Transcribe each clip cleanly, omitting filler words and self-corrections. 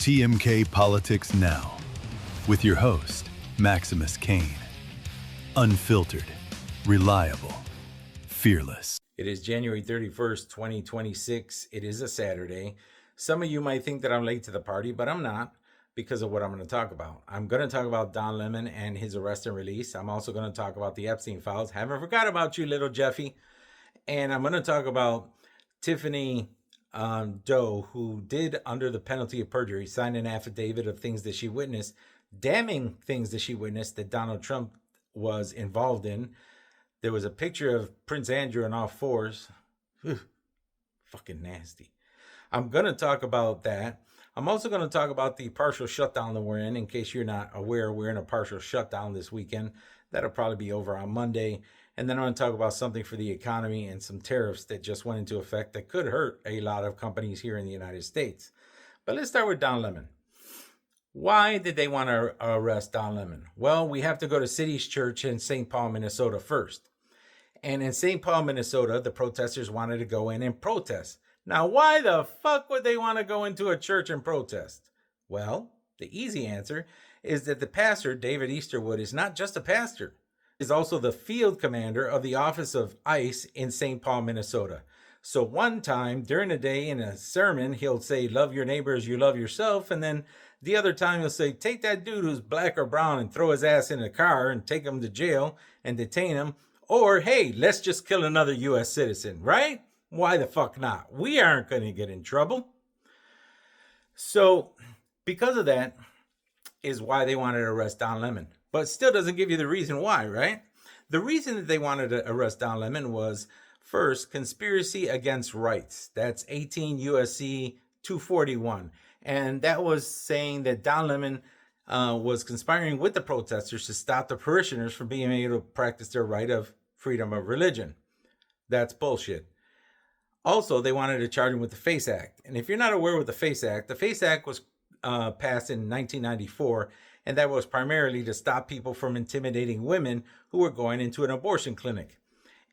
TMK Politics Now, with your host, MaximusKane. Unfiltered, reliable, fearless. It is January 31st, 2026. It is a Saturday. Some of you might think that I'm late to the party, but I'm not because of what I'm going to talk about. I'm going to talk about Don Lemon and his arrest and release. I'm also going to talk about the Epstein files. Haven't forgot about you, little Jeffy. And I'm going to talk about Tiffany Doe, who did, under the penalty of perjury, sign an affidavit of things that she witnessed, damning things that she witnessed that Donald Trump was involved in. There was a picture of Prince Andrew on all fours. Fucking nasty. I'm going to talk about that. I'm also going to talk about the partial shutdown that we're in case you're not aware, we're in a partial shutdown this weekend. That'll probably be over on Monday. And then I'm going to talk about something for the economy and some tariffs that just went into effect that could hurt a lot of companies here in the United States. But let's start with Don Lemon. Why did they want to arrest Don Lemon? Well, we have to go to City's Church in St. Paul, Minnesota first. And in St. Paul, Minnesota, the protesters wanted to go in and protest. Now, why the fuck would they want to go into a church and protest? Well, the easy answer is that the pastor, David Easterwood, is not just a pastor. Is also the field commander of the Office of ICE in St. Paul, Minnesota. So one time during the day in a sermon, he'll say, love your neighbor as you love yourself. And then the other time he'll say, take that dude who's black or brown and throw his ass in a car and take him to jail and detain him. Or, hey, let's just kill another U.S. citizen, right? Why the fuck not? We aren't going to get in trouble. So because of that is why they wanted to arrest Don Lemon. But it still doesn't give you the reason why, right? The reason that they wanted to arrest Don Lemon was, first, conspiracy against rights. That's 18 U.S.C. 241. And that was saying that Don Lemon was conspiring with the protesters to stop the parishioners from being able to practice their right of freedom of religion. That's bullshit. Also, they wanted to charge him with the FACE Act. And if you're not aware with the FACE Act was passed in 1994, and that was primarily to stop people from intimidating women who were going into an abortion clinic.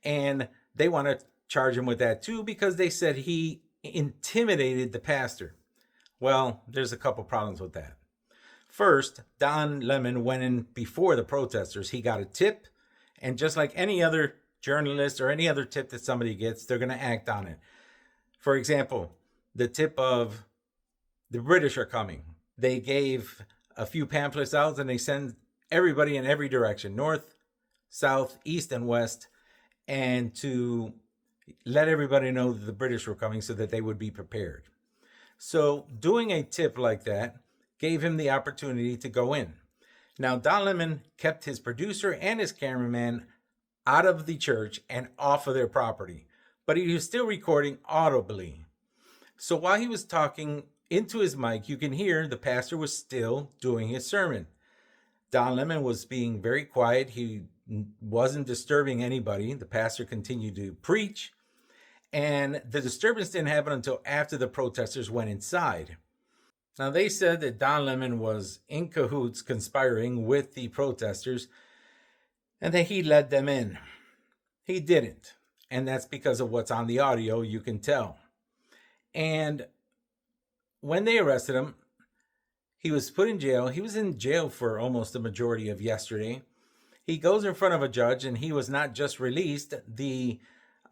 And they want to charge him with that too because they said he intimidated the pastor. Well, there's a couple problems with that. First, Don Lemon went in before the protesters. He got a tip, and just like any other journalist or any other tip that somebody gets, they're going to act on it. For example, the tip of the British are coming. They gave a few pamphlets out and they send everybody in every direction, north, south, east, and west, and to let everybody know that the British were coming so that they would be prepared. So doing a tip like that gave him the opportunity to go in. Now, Don Lemon kept his producer and his cameraman out of the church and off of their property, but he was still recording audibly. So while he was talking into his mic, you can hear the pastor was still doing his sermon. Don Lemon was being very quiet. He wasn't disturbing anybody. The pastor continued to preach, and the disturbance didn't happen until after the protesters went inside. Now, they said that Don Lemon was in cahoots conspiring with the protesters and that he led them in. He didn't, and that's because of what's on the audio, you can tell. And when they arrested him, he was put in jail. He was in jail for almost the majority of yesterday. He goes in front of a judge, and he was not just released. The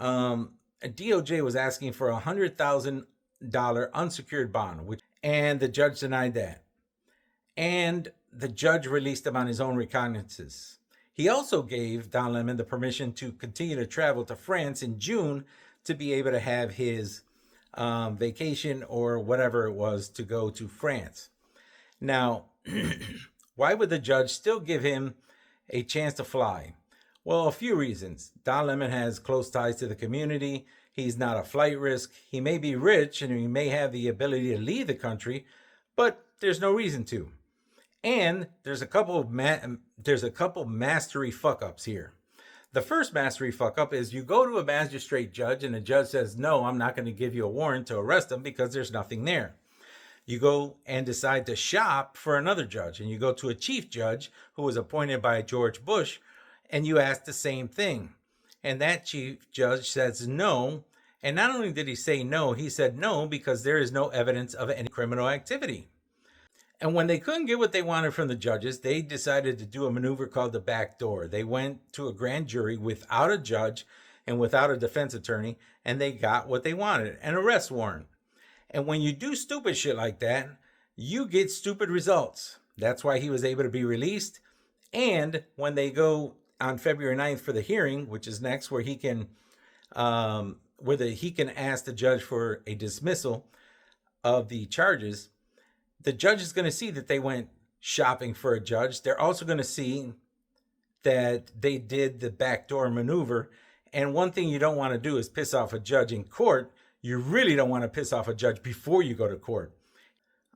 DOJ was asking for a $100,000 unsecured bond, and the judge denied that. And the judge released him on his own recognizances. He also gave Don Lemon the permission to continue to travel to France in June to be able to have his vacation or whatever it was to go to France. Now, why would the judge still give him a chance to fly? Well, a few reasons. Don Lemon has close ties to the community. He's not a flight risk. He may be rich and he may have the ability to leave the country, but there's no reason to. And there's a couple mastery fuck-ups here. The first mastery fuck-up is you go to a magistrate judge and the judge says, no, I'm not going to give you a warrant to arrest him because there's nothing there. You go and decide to shop for another judge, and you go to a chief judge who was appointed by George Bush, and you ask the same thing. And that chief judge says no. And not only did he say no, he said no because there is no evidence of any criminal activity. And when they couldn't get what they wanted from the judges, they decided to do a maneuver called the back door. They went to a grand jury without a judge and without a defense attorney, and they got what they wanted, an arrest warrant. And when you do stupid shit like that, you get stupid results. That's why he was able to be released. And when they go on February 9th for the hearing, which is next, where he can ask the judge for a dismissal of the charges, the judge is going to see that they went shopping for a judge. They're also going to see that they did the backdoor maneuver. And one thing you don't want to do is piss off a judge in court. You really don't want to piss off a judge before you go to court.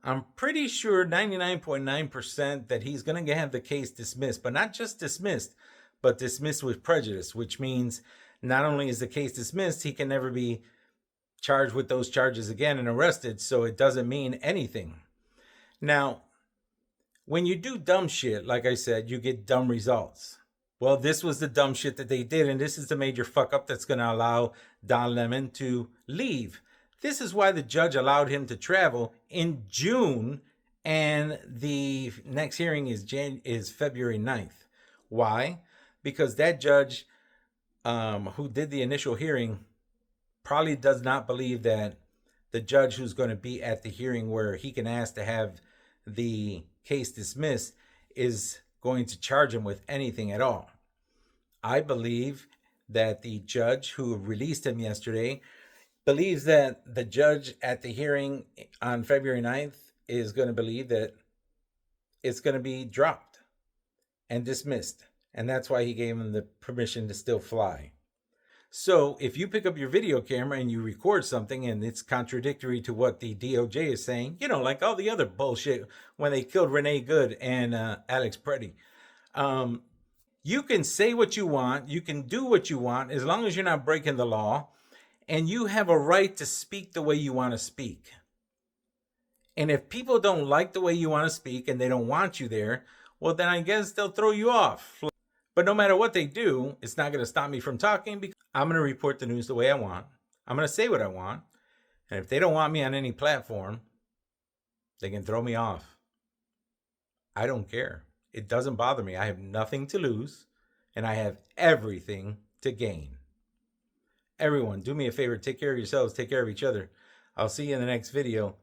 I'm pretty sure 99.9% that he's going to have the case dismissed, but not just dismissed, but dismissed with prejudice, which means not only is the case dismissed, he can never be charged with those charges again and arrested, so it doesn't mean anything. Now, when you do dumb shit, like I said, you get dumb results. Well, this was the dumb shit that they did, and this is the major fuck up that's going to allow Don Lemon to leave. This is why the judge allowed him to travel in June, and the next hearing is February 9th. Why? Because that judge who did the initial hearing probably does not believe that the judge who's going to be at the hearing where he can ask to have the case dismissed is going to charge him with anything at all. I believe that the judge who released him yesterday believes that the judge at the hearing on February 9th is going to believe that it's going to be dropped and dismissed. And that's why he gave him the permission to still fly. So if you pick up your video camera and you record something and it's contradictory to what the DOJ is saying, like all the other bullshit when they killed Renee Good and Alex Preddy, you can say what you want, you can do what you want, as long as you're not breaking the law, and you have a right to speak the way you want to speak. And if people don't like the way you want to speak and they don't want you there, well, then I guess they'll throw you off. But no matter what they do, it's not going to stop me from talking, because I'm going to report the news the way I want. I'm going to say what I want. And if they don't want me on any platform, they can throw me off. I don't care. It doesn't bother me. I have nothing to lose, and I have everything to gain. Everyone, do me a favor. Take care of yourselves. Take care of each other. I'll see you in the next video.